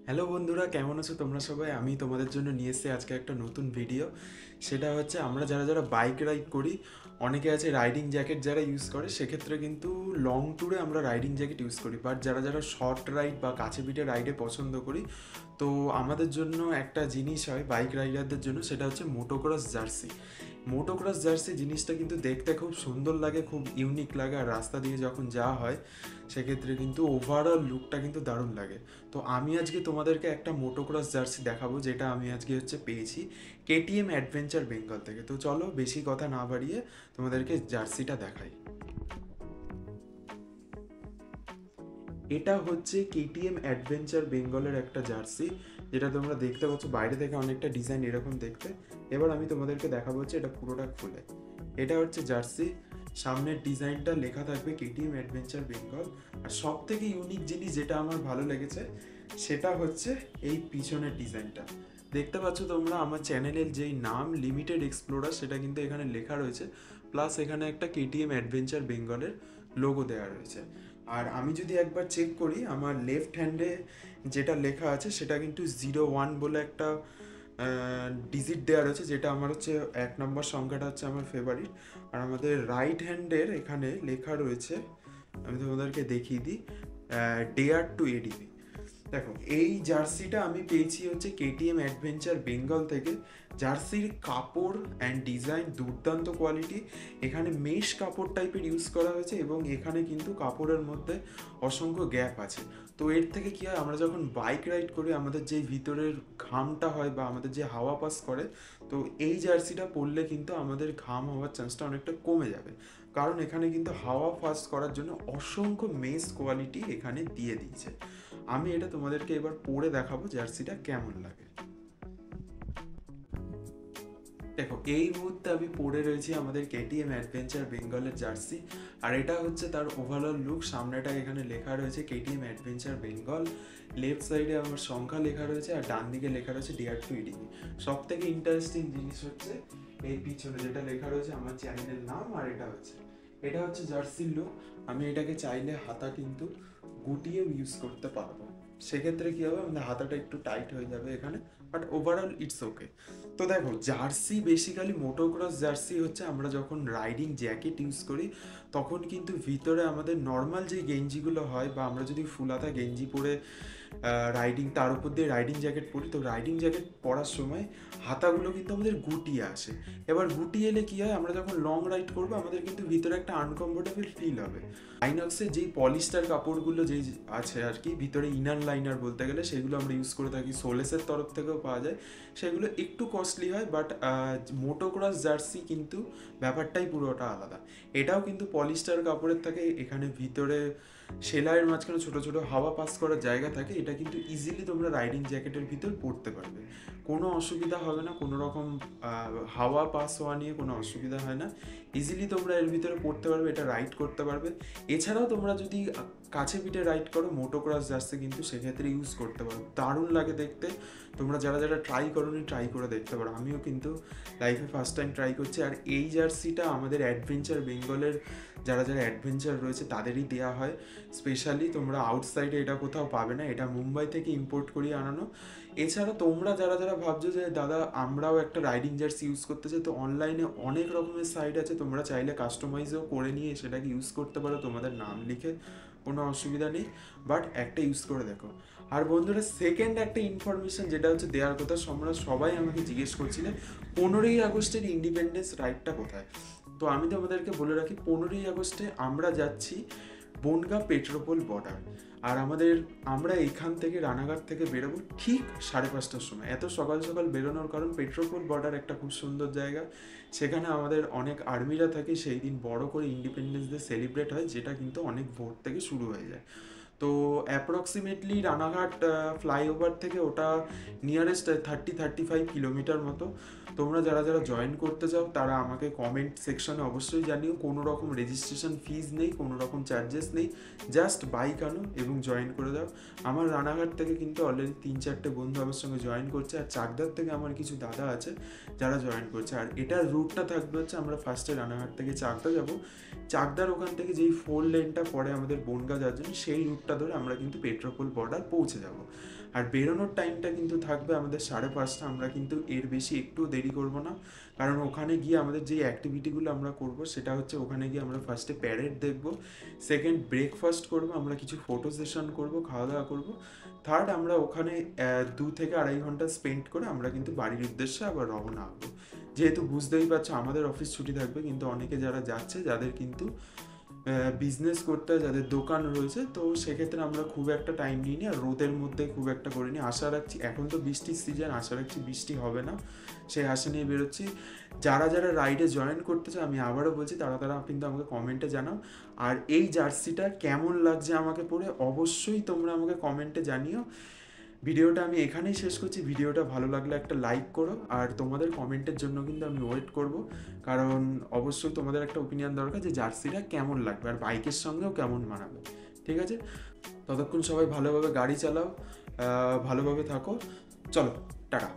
Hello বন্ধুরা, কেমন আছো তোমরা সবাই? আমি তোমাদের জন্য নিয়ে এসেছি আজকে একটা নতুন ভিডিও। সেটা হচ্ছে আমরা যারা যারা বাইক রাইড করি, অনেকে আছে রাইডিং জ্যাকেট যারা ইউজ করে, সেক্ষেত্রে কিন্তু লং ট্যুরে আমরা রাইডিং জ্যাকেট ইউজ করি। বাট যারা যারা শর্ট রাইড বা কাছে পিঠে রাইডে পছন্দ করি, তো আমাদের জন্য একটা জিনিস হয় বাইক রাইডারদের জন্য, সেটা হচ্ছে মোটোক্রস জার্সি। মোটোক্রস জার্সি জিনিসটা কিন্তু দেখতে খুব সুন্দর লাগে, খুব ইউনিক লাগে, আর রাস্তা দিয়ে যখন যাওয়া হয় সেক্ষেত্রে কিন্তু ওভারঅল লুকটা কিন্তু দারুণ লাগে। তো আমি আজকে তোমাদেরকে একটা মোটোক্রস জার্সি দেখাবো, যেটা আমি আজকে পেয়েছি কেটিএম অ্যাডভেঞ্চার বেঙ্গল থেকে। তো চলো বেশি কথা না বাড়িয়ে তোমাদেরকে জার্সিটা দেখাই। এটা হচ্ছে কেটিএম অ্যাডভেঞ্চার বেঙ্গলের একটা জার্সি, যেটা তোমরা দেখতে পাচ্ছ বাইরে থেকে অনেকটা ডিজাইন এরকম দেখতে। এবার আমি তোমাদেরকে দেখাবো হচ্ছে এটা পুরোটা খুলে। এটা হচ্ছে জার্সি, সামনের ডিজাইনটা লেখা থাকবে কেটিএম অ্যাডভেঞ্চার বেঙ্গল। আর সব থেকে ইউনিক জিনিস যেটা আমার ভালো লেগেছে সেটা হচ্ছে এই পিছনের ডিজাইনটা। দেখতে পাচ্ছ তোমরা আমার চ্যানেলের যেই নাম লিমিটেড এক্সপ্লোরার, সেটা কিন্তু এখানে লেখা রয়েছে, প্লাস এখানে একটা কেটিএম অ্যাডভেঞ্চার বেঙ্গলের লোগো দেওয়া রয়েছে। আর আমি যদি একবার চেক করি, আমার লেফট হ্যান্ডে যেটা লেখা আছে সেটা কিন্তু 01 বলে একটা ডিজিট দেওয়া রয়েছে, যেটা আমার হচ্ছে 1 নম্বর সংখ্যাটা হচ্ছে আমার ফেভারিট। আর আমাদের রাইট হ্যান্ডের এখানে লেখা রয়েছে, আমি তোমাদেরকে দেখিয়ে দিই, ডেয়ার টু এডিপি। দেখো, এই জার্সিটা আমি পেয়েছি হচ্ছে কেটিএম অ্যাডভেঞ্চার বেঙ্গল থেকে। জার্সির কাপড় অ্যান্ড ডিজাইন দুর্দান্ত কোয়ালিটি। এখানে মেশ কাপড় টাইপের ইউজ করা হয়েছে এবং এখানে কিন্তু কাপড়ের মধ্যে অসংখ্য গ্যাপ আছে। তো এর থেকে কী হয়, আমরা যখন বাইক রাইড করি আমাদের যে ভিতরের ঘামটা হয় বা আমাদের যে হাওয়া পাস করে, তো এই জার্সিটা পরলে কিন্তু আমাদের ঘাম হওয়ার চান্সটা অনেকটা কমে যাবে, কারণ এখানে কিন্তু হাওয়া পাস করার জন্য অসংখ্য মেশ কোয়ালিটি এখানে দিয়ে দিয়েছে। আমি এটা তোমাদেরকে এবার পরে দেখাবো জার্সিটা কেমন লাগে। দেখো, এই মুহূর্তে আমি পরে রয়েছি আমাদের কেটিএম অ্যাডভেঞ্চার বেঙ্গলের জার্সি। আর এটা হচ্ছে তার ওভারঅল লুক। সামনেটা এখানে লেখা রয়েছে কেটিএম অ্যাডভেঞ্চার বেঙ্গল, লেফট সাইডে আমার সংখ্যা লেখা রয়েছে, আর ডান দিকে লেখা রয়েছে ডিয়ার টু ইডিপি। সব থেকে ইন্টারেস্টিং জিনিস হচ্ছে এই পিছনে যেটা লেখা রয়েছে আমার চ্যানেলের নাম। আর এটা হচ্ছে জার্সির লুক। আমি এটাকে চাইলে হাতা কিন্তু গুটিয়ে ইউজ করতে পারবো। সেক্ষেত্রে কী হবে, আমাদের হাতাটা একটু টাইট হয়ে যাবে এখানে, বাট ওভারঅল ইটস ওকে। তো দেখো, জার্সি বেসিক্যালি মোটোক্রস জার্সি হচ্ছে আমরা যখন রাইডিং জ্যাকেট ইউজ করি তখন কিন্তু ভিতরে আমাদের নর্মাল যে গেঞ্জিগুলো হয়, বা আমরা যদি ফুলাতা গেঞ্জি পরে রাইডিং, তার উপর দিয়ে রাইডিং জ্যাকেট পরি, তো রাইডিং জ্যাকেট পরার সময় হাতাগুলো কিন্তু আমাদের গুটিয়ে আসে। এবার গুটিয়ে এলে কী হয়, আমরা যখন লং রাইড করবো আমাদের কিন্তু ভিতরে একটা আনকমফোর্টেবল ফিল হবে। আইনক্সের যেই পলিস্টার কাপড়গুলো যেই আছে আর কি, ভিতরে ইনার লাইনার বলতে গেলে, সেগুলো আমরা ইউজ করে থাকি, সোলেসের তরফ থেকেও পাওয়া যায়। সেগুলো একটু কস্টলি হয়, বাট মোটোক্রস জার্সি কিন্তু ব্যাপারটাই পুরোটা আলাদা। এটাও কিন্তু পলিস্টার কাপড়ের থাকে, এখানে ভিতরে সেলাইয়ের মাঝখানে ছোটো ছোটো হাওয়া পাস করার জায়গা থাকে। এটা কিন্তু ইজিলি তোমরা রাইডিং জ্যাকেটের ভিতর পরতে পারবে, কোনো অসুবিধা হবে না, কোনো রকম হাওয়া পাস হওয়া নিয়ে কোনো অসুবিধা হয় না। ইজিলি তোমরা এর ভিতরে পড়তে পারবে, এটা রাইড করতে পারবে। এছাড়াও তোমরা যদি কাছে পিঠে রাইড করো, মোটোক্রস জার্সি কিন্তু সেক্ষেত্রে ইউজ করতে পারো, দারুণ লাগে দেখতে। তোমরা যারা যারা ট্রাই করোনি ট্রাই করে দেখতে পারো, আমিও কিন্তু লাইফে ফার্স্ট টাইম ট্রাই করছি। আর এই জার্সিটা আমাদের অ্যাডভেঞ্চার বেঙ্গলের যারা যারা অ্যাডভেঞ্চার রয়েছে তাদেরই দেওয়া হয় স্পেশালি। তোমরা আউটসাইডে এটা কোথাও পাবে না, এটা মুম্বাই থেকে ইম্পোর্ট করিয়ে আনানো। এছাড়া তোমরা যারা যারা ভাবছো যে দাদা আমরাও একটা রাইডিং জার্সি ইউজ করতে চাই, তো অনলাইনে অনেক রকমের সাইট আছে, তোমরা চাইলে কাস্টমাইজও করে নিয়ে সেটাকে ইউজ করতে পারো তোমাদের নাম লিখে, কোনো অসুবিধা নেই। বাট একটা ইউজ করে দেখো। আর বন্ধুরা, সেকেন্ড একটা ইনফরমেশন যেটা হচ্ছে দেওয়ার কথা, সবাই আমাকে জিজ্ঞেস করছিলেন 15ই আগস্টের ইন্ডিপেন্ডেন্স রাইডটা কোথায়। তো আমি তোমাদেরকে বলে রাখি, 15ই আগস্টে আমরা যাচ্ছি বনগাঁ পেট্রোপোল বর্ডার। আর আমরা এখান থেকে রানাঘাট থেকে বেরোবো ঠিক 5:30টার সময়। এত সকাল সকাল বেরোনোর কারণ, পেট্রোপোল বর্ডার একটা খুব সুন্দর জায়গা, সেখানে আমাদের অনেক আর্মিরা থাকে। সেই দিন বড় করে ইন্ডিপেন্ডেন্স ডে সেলিব্রেট হয়, যেটা কিন্তু অনেক ভোর থেকে শুরু হয়ে যায়। তো অ্যাপ্রক্সিমেটলি রানাঘাট ফ্লাইওভার থেকে ওটা নিয়ারেস্ট 35 কিলোমিটার মতো। তোমরা যারা যারা জয়েন করতে চাও তারা আমাকে কমেন্ট সেকশনে অবশ্যই জানিও। কোনো রকম রেজিস্ট্রেশন ফিজ নেই, কোনো রকম চার্জেস নেই, জাস্ট বাইক আনো এবং জয়েন করে দাও। আমার রানাঘাট থেকে কিন্তু অলরেডি 3-4টে বন্ধু আমার সঙ্গে জয়েন করছে, আর চাকদার থেকে আমার কিছু দাদা আছে যারা জয়েন করছে। আর এটার রুটটা থাকবে হচ্ছে, আমরা ফার্স্টে রানাঘাট থেকে চাকদা যাব, চাকদার ওখান থেকে যেই 4 লেনটা পড়ে আমাদের বনগাঁ যাওয়ার জন্য, সেই রুটটা ধরে আমরা কিন্তু পেট্রোপোল বর্ডার পৌঁছে যাব। আর বেরোনোর টাইমটা কিন্তু থাকবে আমাদের 5:30, আমরা কিন্তু এর বেশি একটু দেরি করব না, কারণ ওখানে গিয়ে আমাদের যে অ্যাক্টিভিটিগুলো আমরা করব সেটা হচ্ছে ওখানে গিয়ে আমরা ফার্স্টে প্যারেড দেখব, সেকেন্ড ব্রেকফাস্ট করব, আমরা কিছু ফটো সেশন করব, খাওয়া দাওয়া করব, থার্ড আমরা ওখানে 2 থেকে 2.5 ঘন্টা স্পেন্ড করে আমরা কিন্তু বাড়ির উদ্দেশ্যে আবার রওনা হবো। যেহেতু বুঝতেই পারছো আমাদের অফিস ছুটি থাকবে, কিন্তু অনেকে যারা যাচ্ছে যাদের কিন্তু বিজনেস করতে হয়, যাদের দোকান রয়েছে, তো সেক্ষেত্রে আমরা খুব একটা টাইম নিইনি আর রোদের মধ্যে খুব একটা করিনি। আশা রাখছি, এখন তো বৃষ্টির সিজন, আশা রাখছি বৃষ্টি হবে না, সেই আশা নিয়ে বেরোচ্ছি। যারা যারা রাইডে জয়েন করতে চায় আমি আবারও বলছি তারা কিন্তু আমাকে কমেন্টে জানাও। আর এই জার্সিটা কেমন লাগছে আমাকে পরে অবশ্যই তোমরা আমাকে কমেন্টে জানিও। ভিডিওটা আমি এখানেই শেষ করছি। ভিডিওটা ভালো লাগলে একটা লাইক করো, আর তোমাদের কমেন্টের জন্য কিন্তু আমি ওয়েট করব, কারণ অবশ্যই তোমাদের একটা ওপিনিয়ন দরকার যে জার্সিটা কেমন লাগবে আর বাইকের সঙ্গেও কেমন মানাবে। ঠিক আছে, ততক্ষণ সবাই ভালোভাবে গাড়ি চালাও, ভালোভাবে থাকো, চলো টাটা।